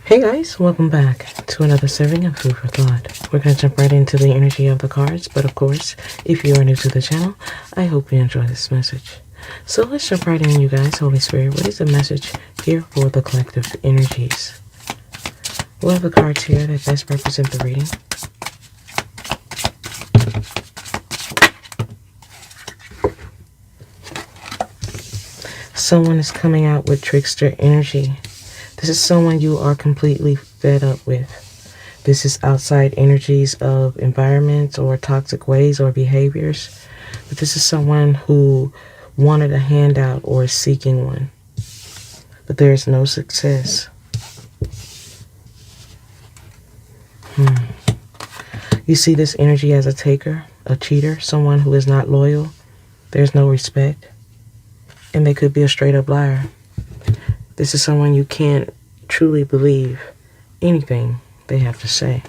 Hey guys, welcome back to another serving of food for thought. We're going to jump right into the energy of the cards, but of course, if you are new to the channel, I hope you enjoy this message. So let's jump right in, you guys. Holy Spirit, what is the message here for the collective energies? We'll have the cards here that best represent the reading. Someone is coming out with trickster energy. This is someone you are completely fed up with. This is outside energies of environments or toxic ways or behaviors. But this is someone who wanted a handout or is seeking one. But there is no success. You see this energy as a taker, a cheater, someone who is not loyal. There's no respect. And they could be a straight up liar. This is someone you can't truly believe anything they have to say.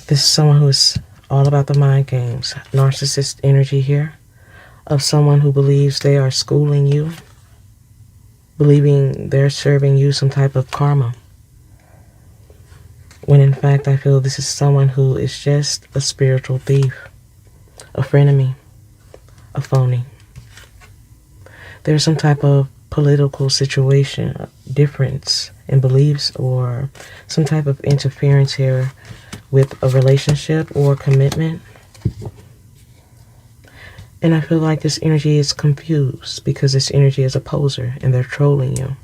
This is someone who is all about the mind games. Narcissist energy here of someone who believes they are schooling you, believing they're serving you some type of karma. When in fact, I feel this is someone who is just a spiritual thief, a frenemy, a phony. There's some type of political situation, difference in beliefs, or some type of interference here with a relationship or commitment. And I feel like this energy is confused because this energy is a poser and they're trolling you.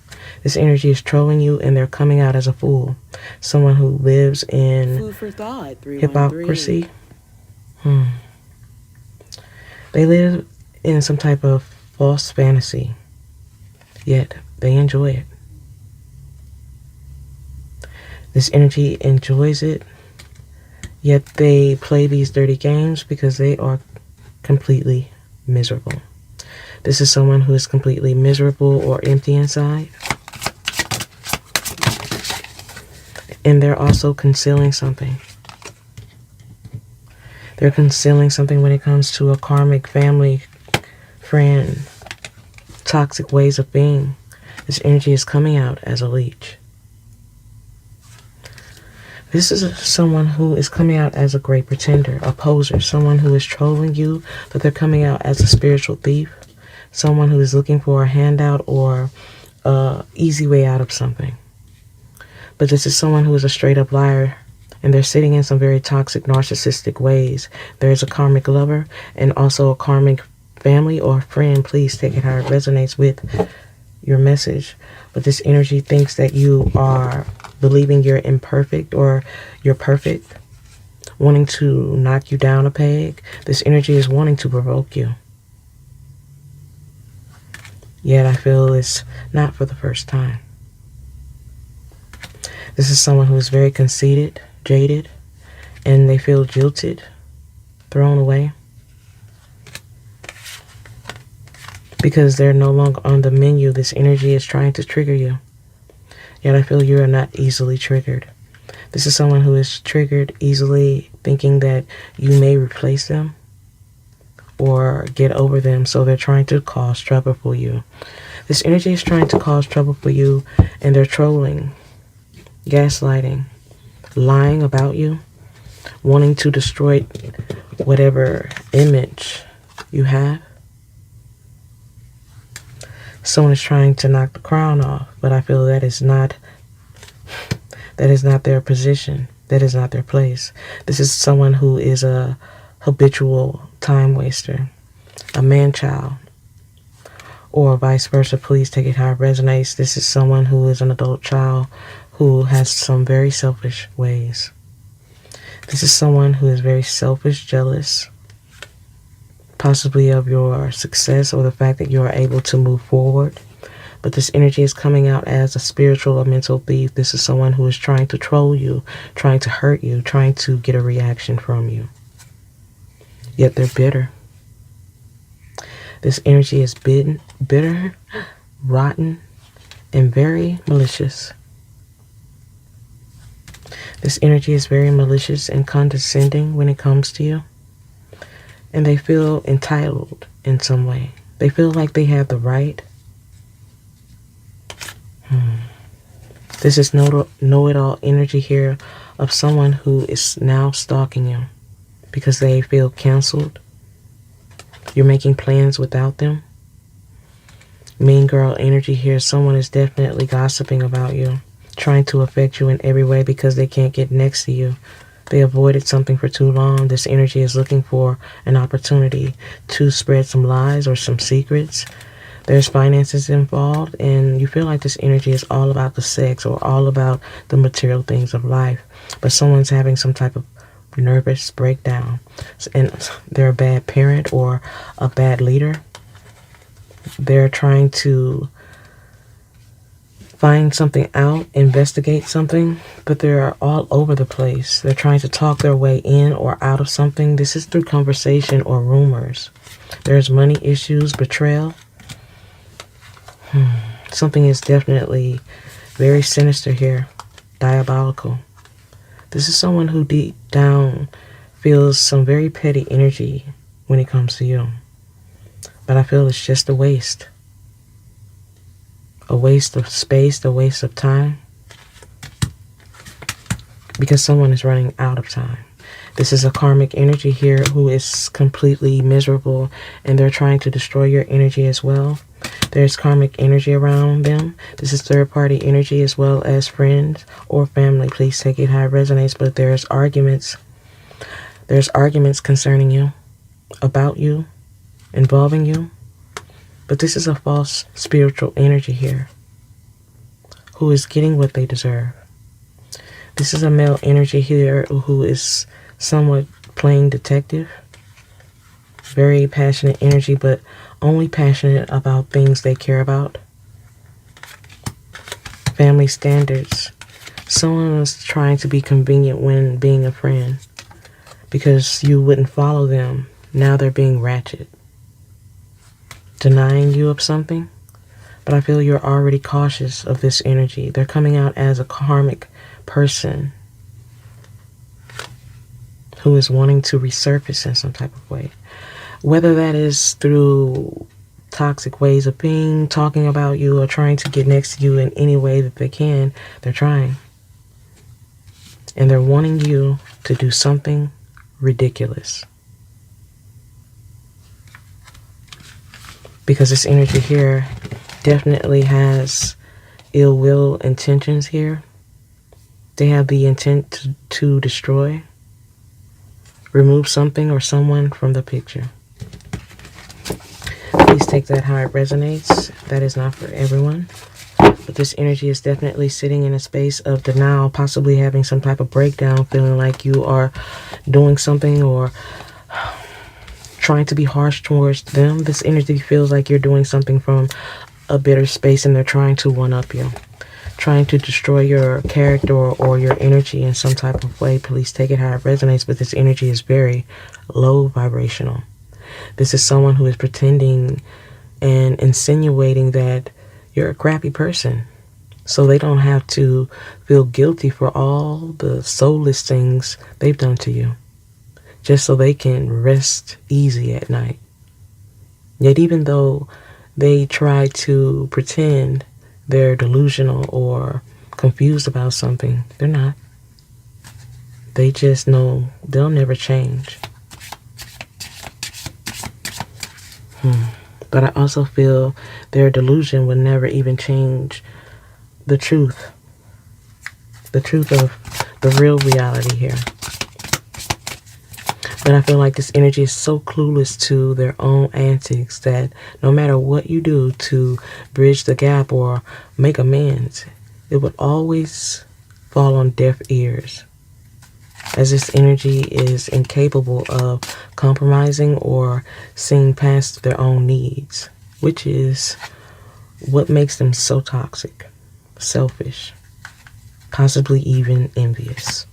This energy is trolling you and they're coming out as a fool. Someone who lives in Food for thought, hypocrisy. They live in some type of false fantasy, yet they enjoy it. This energy enjoys it, yet they play these dirty games because they are completely miserable. This is someone who is completely miserable or empty inside. And they're also concealing something. They're concealing something when it comes to a karmic family, friend, toxic ways of being. This energy is coming out as a leech. This is someone who is coming out as a great pretender, a poser, someone who is trolling you, but they're coming out as a spiritual thief, someone who is looking for a handout or an easy way out of something. But this is someone who is a straight up liar, and they're sitting in some very toxic, narcissistic ways. There's a karmic lover and also a karmic family or friend. Please take it how it resonates with your message. But this energy thinks that you are believing you're imperfect or you're perfect, wanting to knock you down a peg. This energy is wanting to provoke you. Yet I feel it's not for the first time. This is someone who is very conceited, jaded, and they feel jilted, thrown away, because they're no longer on the menu. This energy is trying to trigger you. Yet I feel you are not easily triggered. This is someone who is triggered easily, thinking that you may replace them or get over them, so they're trying to cause trouble for you. This energy is trying to cause trouble for you, and they're trolling, gaslighting, lying about you, wanting to destroy whatever image you have. Someone is trying to knock the crown off, but I feel that is not their position. That is not their place. This is someone who is a habitual time waster, a man-child, or vice versa. Please take it how it resonates. This is someone who is an adult child who has some very selfish ways. This is someone who is very selfish, jealous, possibly of your success or the fact that you are able to move forward. But this energy is coming out as a spiritual or mental thief. This is someone who is trying to troll you, trying to hurt you, trying to get a reaction from you. Yet they're bitter. This energy is bitter, rotten, and very malicious. This energy is very malicious and condescending when it comes to you. And they feel entitled in some way. They feel like they have the right. This is know-it-all energy here of someone who is now stalking you because they feel canceled. You're making plans without them. Mean girl energy here. Someone is definitely gossiping about you, trying to affect you in every way because they can't get next to you. They avoided something for too long. This energy is looking for an opportunity to spread some lies or some secrets. There's finances involved, and you feel like this energy is all about the sex or all about the material things of life. But someone's having some type of nervous breakdown, and they're a bad parent or a bad leader. They're trying to find something out, investigate something, but they're all over the place. They're trying to talk their way in or out of something. This is through conversation or rumors. There's money issues, betrayal. Something is definitely very sinister here, diabolical. This is someone who deep down feels some very petty energy when it comes to you. But I feel it's just a waste. A waste of space, a waste of time. Because someone is running out of time. This is a karmic energy here who is completely miserable, and they're trying to destroy your energy as well. There's karmic energy around them. This is third-party energy as well as friends or family. Please take it how it resonates, but there's arguments. There's arguments concerning you, about you, involving you. But this is a false spiritual energy here who is getting what they deserve. This is a male energy here who is somewhat playing detective. Very passionate energy, but only passionate about things they care about. Family standards. Someone was trying to be convenient when being a friend because you wouldn't follow them. Now they're being ratchet. Denying you of something. But I feel you're already cautious of this energy. They're coming out as a karmic person who is wanting to resurface in some type of way. Whether that is through toxic ways of being, talking about you, or trying to get next to you in any way that they can, they're trying. And they're wanting you to do something ridiculous. Because this energy here definitely has ill will intentions here. They have the intent to destroy, remove something or someone from the picture. Please take that how it resonates. That is not for everyone. But this energy is definitely sitting in a space of denial, possibly having some type of breakdown, feeling like you are doing something or trying to be harsh towards them. This energy feels like you're doing something from a bitter space and they're trying to one-up you, trying to destroy your character or your energy in some type of way. Please take it how it resonates, but this energy is very low vibrational. This is someone who is pretending and insinuating that you're a crappy person, so they don't have to feel guilty for all the soulless things they've done to you, just so they can rest easy at night. Yet even though they try to pretend they're delusional or confused about something, they're not. They just know they'll never change. But I also feel their delusion would never even change the truth. The truth of the real reality here. But I feel like this energy is so clueless to their own antics that no matter what you do to bridge the gap or make amends, it would always fall on deaf ears, as this energy is incapable of compromising or seeing past their own needs, which is what makes them so toxic, selfish, possibly even envious.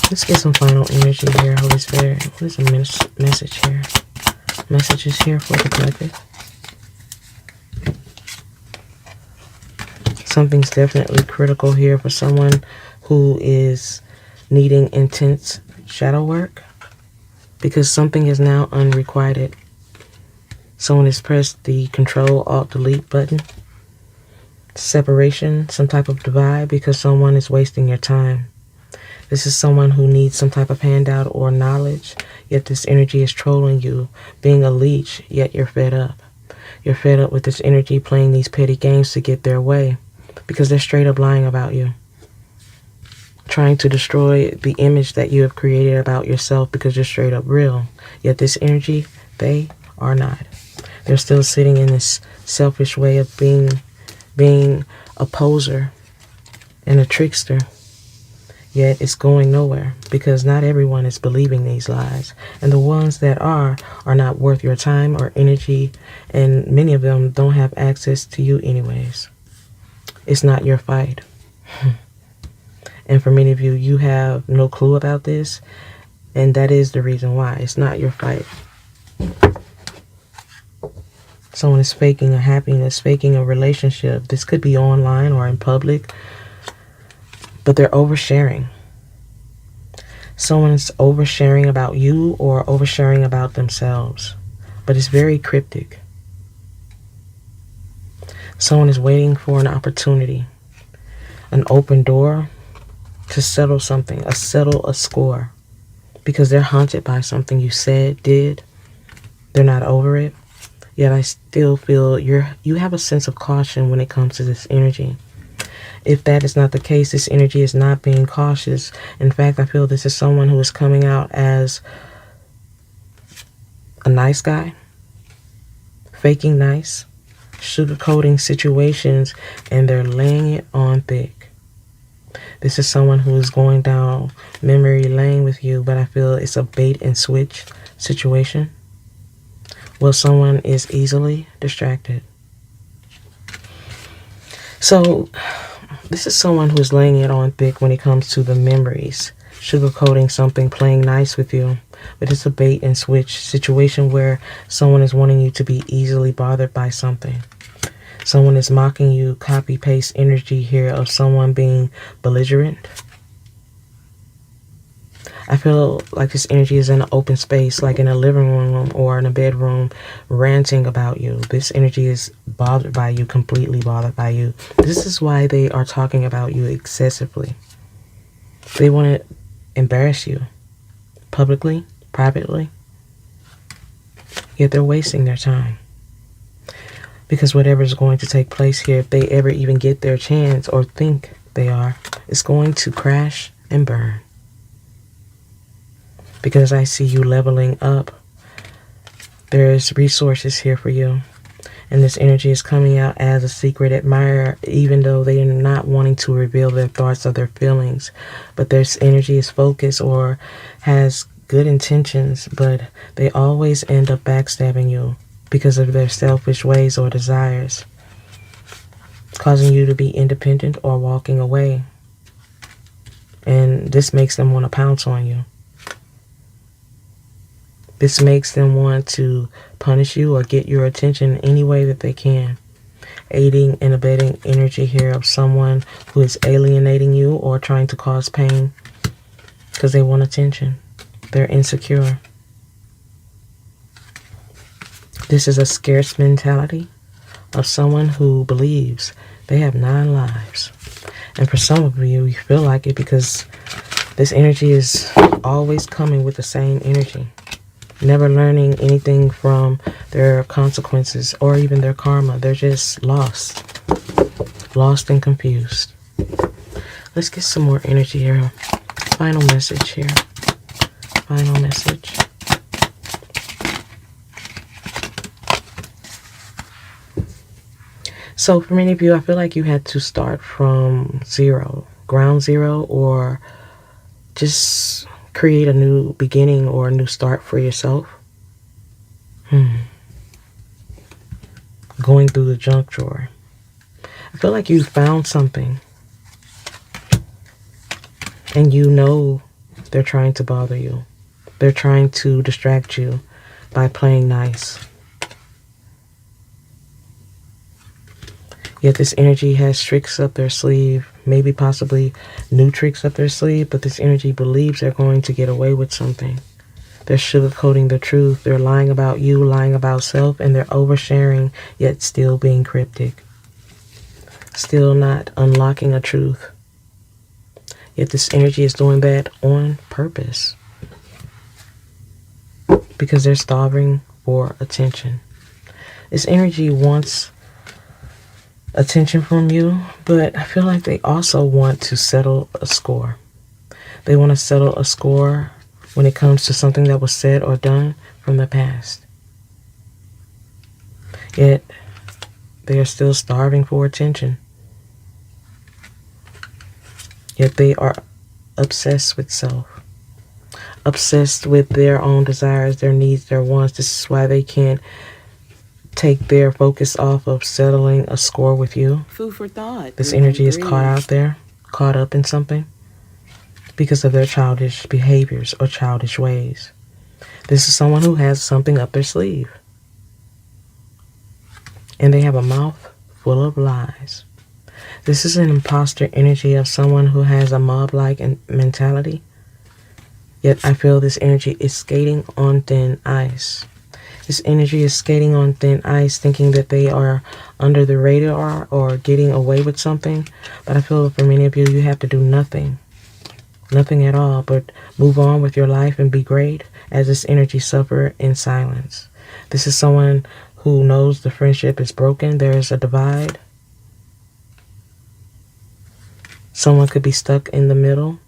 Let's get some final energy here, Holy Spirit. What is the message here? Messages here for the collective. Something's definitely critical here for someone who is needing intense shadow work, because something is now unrequited. Someone has pressed the Control-Alt-Delete button, separation, some type of divide, because someone is wasting your time. This is someone who needs some type of handout or knowledge, yet this energy is trolling you, being a leech, yet you're fed up. You're fed up with this energy playing these petty games to get their way, because they're straight up lying about you, trying to destroy the image that you have created about yourself because you're straight up real. Yet this energy, they are not. They're still sitting in this selfish way of being a poser and a trickster. Yet it's going nowhere, because not everyone is believing these lies. And the ones that are not worth your time or energy, and many of them don't have access to you anyways. It's not your fight. And for many of you, you have no clue about this, and that is the reason why. It's not your fight. Someone is faking a happiness, faking a relationship. This could be online or in public, but they're oversharing. Someone's oversharing about you or oversharing about themselves, but it's very cryptic. Someone is waiting for an opportunity, an open door to settle something, settle a score, because they're haunted by something you said, did. They're not over it. Yet I still feel you have a sense of caution when it comes to this energy. If that is not the case, this energy is not being cautious. In fact, I feel this is someone who is coming out as a nice guy, faking nice, sugarcoating situations, and they're laying it on thick. This is someone who is going down memory lane with you, but I feel it's a bait and switch situation. Well, someone is easily distracted. So this is someone who's laying it on thick when it comes to the memories, sugarcoating something, playing nice with you. But it's a bait and switch situation where someone is wanting you to be easily bothered by something. Someone is mocking you, copy-paste energy here of someone being belligerent. I feel like this energy is in an open space, like in a living room or in a bedroom, ranting about you. This energy is bothered by you, completely bothered by you. This is why they are talking about you excessively. They want to embarrass you publicly, privately. Yet they're wasting their time. Because whatever is going to take place here, if they ever even get their chance or think they are, it's going to crash and burn. Because I see you leveling up. There's resources here for you. And this energy is coming out as a secret admirer, even though they are not wanting to reveal their thoughts or their feelings. But their energy is focused or has good intentions, but they always end up backstabbing you because of their selfish ways or desires, causing you to be independent or walking away. And this makes them want to pounce on you. This makes them want to punish you or get your attention any way that they can. Aiding and abetting energy here of someone who is alienating you or trying to cause pain because they want attention. They're insecure. This is a scarce mentality of someone who believes they have 9 lives. And for some of you, you feel like it because this energy is always coming with the same energy. Never learning anything from their consequences or even their karma. They're just lost and confused. Let's get some more energy here. Final message here. Final message. So for many of you, I feel like you had to start from zero, ground zero, or just create a new beginning or a new start for yourself. Going through the junk drawer. I feel like you found something and you know they're trying to bother you. They're trying to distract you by playing nice. Yet this energy has tricks up their sleeve, maybe possibly new tricks up their sleeve, but this energy believes they're going to get away with something. They're sugarcoating the truth. They're lying about you, lying about self, and they're oversharing, yet still being cryptic. still not unlocking a truth. Yet this energy is doing that on purpose because they're starving for attention. This energy wants attention from you, but I feel like they also want to settle a score. They want to settle a score when it comes to something that was said or done from the past. Yet they are still starving for attention. Yet they are obsessed with self, obsessed with their own desires, their needs, their wants. This is why they can't take their focus off of settling a score with you. Food for thought. This energy is caught out there, caught up in something because of their childish behaviors or childish ways. This is someone who has something up their sleeve. And they have a mouth full of lies. This is an imposter energy of someone who has a mob-like mentality. Yet I feel this energy is skating on thin ice. This energy is skating on thin ice, thinking that they are under the radar or getting away with something. But I feel for many of you, you have to do nothing. Nothing at all, but move on with your life and be great as this energy suffer in silence. This is someone who knows the friendship is broken. There is a divide. Someone could be stuck in the middle.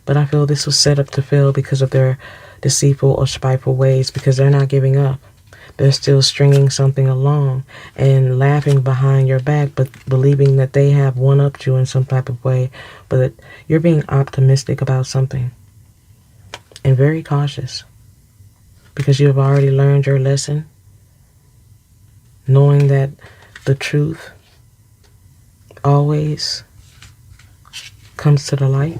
But I feel this was set up to fail because of their deceitful or spiteful ways, because they're not giving up. They're still stringing something along and laughing behind your back, but believing that they have one-upped you in some type of way. But you're being optimistic about something and very cautious because you have already learned your lesson, knowing that the truth always comes to the light.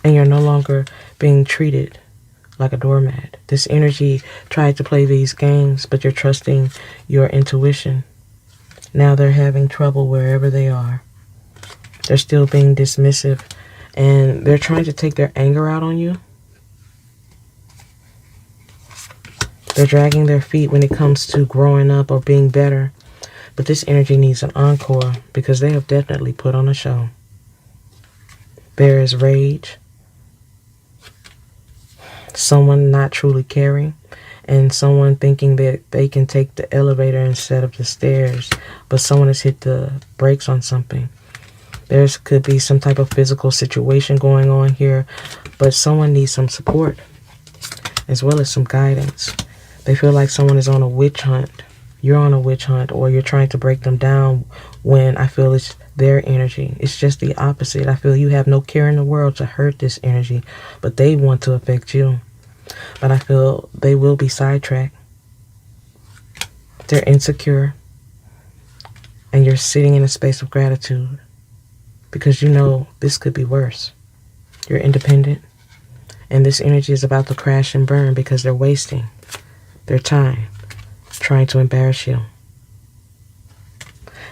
And you're no longer being treated like a doormat. This energy tried to play these games, but you're trusting your intuition. Now they're having trouble wherever they are. They're still being dismissive, and they're trying to take their anger out on you. They're dragging their feet when it comes to growing up or being better. But this energy needs an encore because they have definitely put on a show. There is rage, someone not truly caring, and someone thinking that they can take the elevator instead of the stairs, but someone has hit the brakes on something. There could be some type of physical situation going on here, but someone needs some support as well as some guidance. They feel like someone is on a witch hunt. You're on a witch hunt, or you're trying to break them down when I feel it's their energy. It's just the opposite. I feel you have no care in the world to hurt this energy, but they want to affect you. But I feel they will be sidetracked. They're insecure, and you're sitting in a space of gratitude because you know this could be worse. You're independent, and this energy is about to crash and burn because they're wasting their time trying to embarrass you.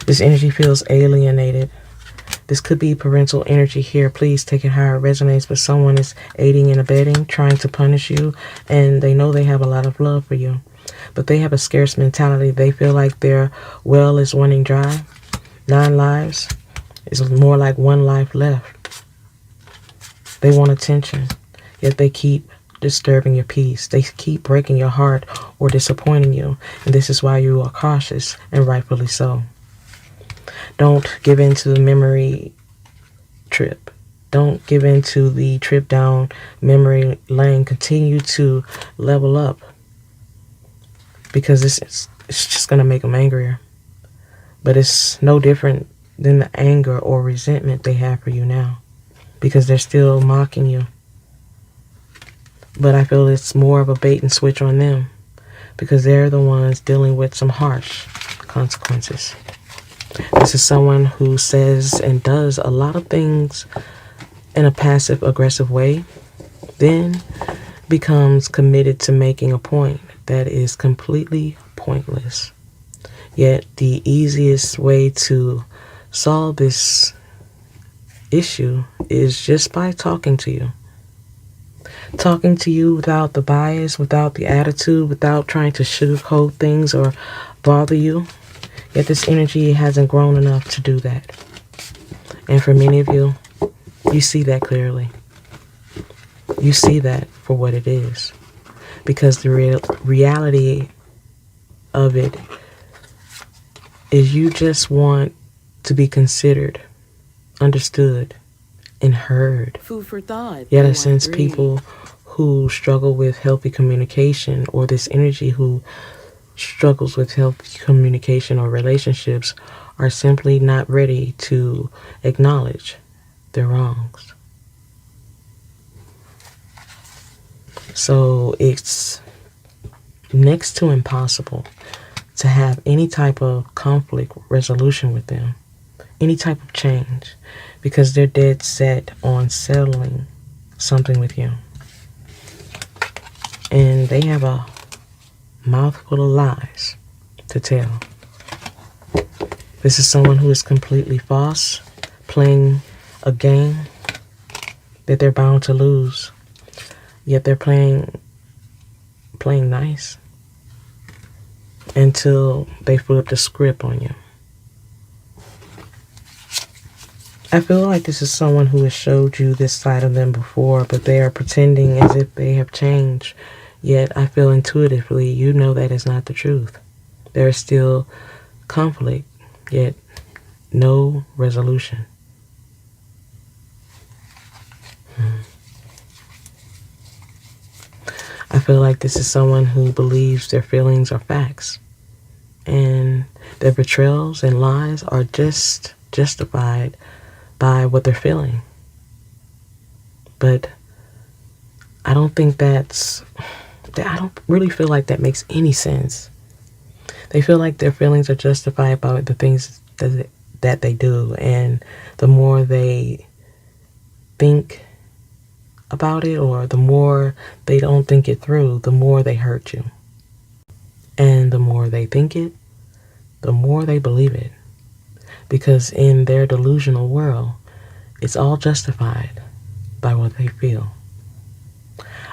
This energy feels alienated. This could be parental energy here. Please take it how it resonates, but someone is aiding and abetting, trying to punish you, and they know they have a lot of love for you. But they have a scarce mentality. They feel like their well is running dry. 9 lives is more like 1 life left. They want attention, yet they keep disturbing your peace. They keep breaking your heart or disappointing you, and this is why you are cautious, and rightfully so. Don't give in to the memory trip. Don't give in to the trip down memory lane. Continue to level up because it's just going to make them angrier. But it's no different than the anger or resentment they have for you now because they're still mocking you. But I feel it's more of a bait and switch on them because they're the ones dealing with some harsh consequences. This is someone who says and does a lot of things in a passive-aggressive way, then becomes committed to making a point that is completely pointless. Yet the easiest way to solve this issue is just by talking to you. Talking to you without the bias, without the attitude, without trying to sugarcoat things or bother you. Yet this energy hasn't grown enough to do that. And for many of you, you see that clearly. You see that for what it is. Because the reality of it is you just want to be considered, understood, and heard. Food for thought. Yet since people who struggle with healthy communication, or this energy who struggles with healthy communication or relationships, are simply not ready to acknowledge their wrongs. So it's next to impossible to have any type of conflict resolution with them, any type of change, because they're dead set on settling something with you. And they have a mouthful of lies to tell. This is someone who is completely false, playing a game that they're bound to lose. Yet they're playing nice until they flip the script on you. I feel like this is someone who has showed you this side of them before, but they are pretending as if they have changed. Yet I feel intuitively you know that is not the truth. There is still conflict, yet no resolution. I feel like this is someone who believes their feelings are facts, and their betrayals and lies are just justified by what they're feeling. But I don't really feel like that makes any sense. They feel like their feelings are justified by the things that they do, and the more they think about it, or the more they don't think it through, the more they hurt you. And the more they think it, the more they believe it. Because in their delusional world, it's all justified by what they feel.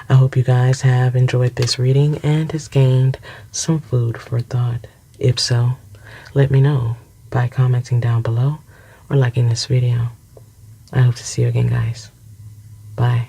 I hope you guys have enjoyed this reading and has gained some food for thought. If so, let me know by commenting down below or liking this video. I hope to see you again, guys. Bye.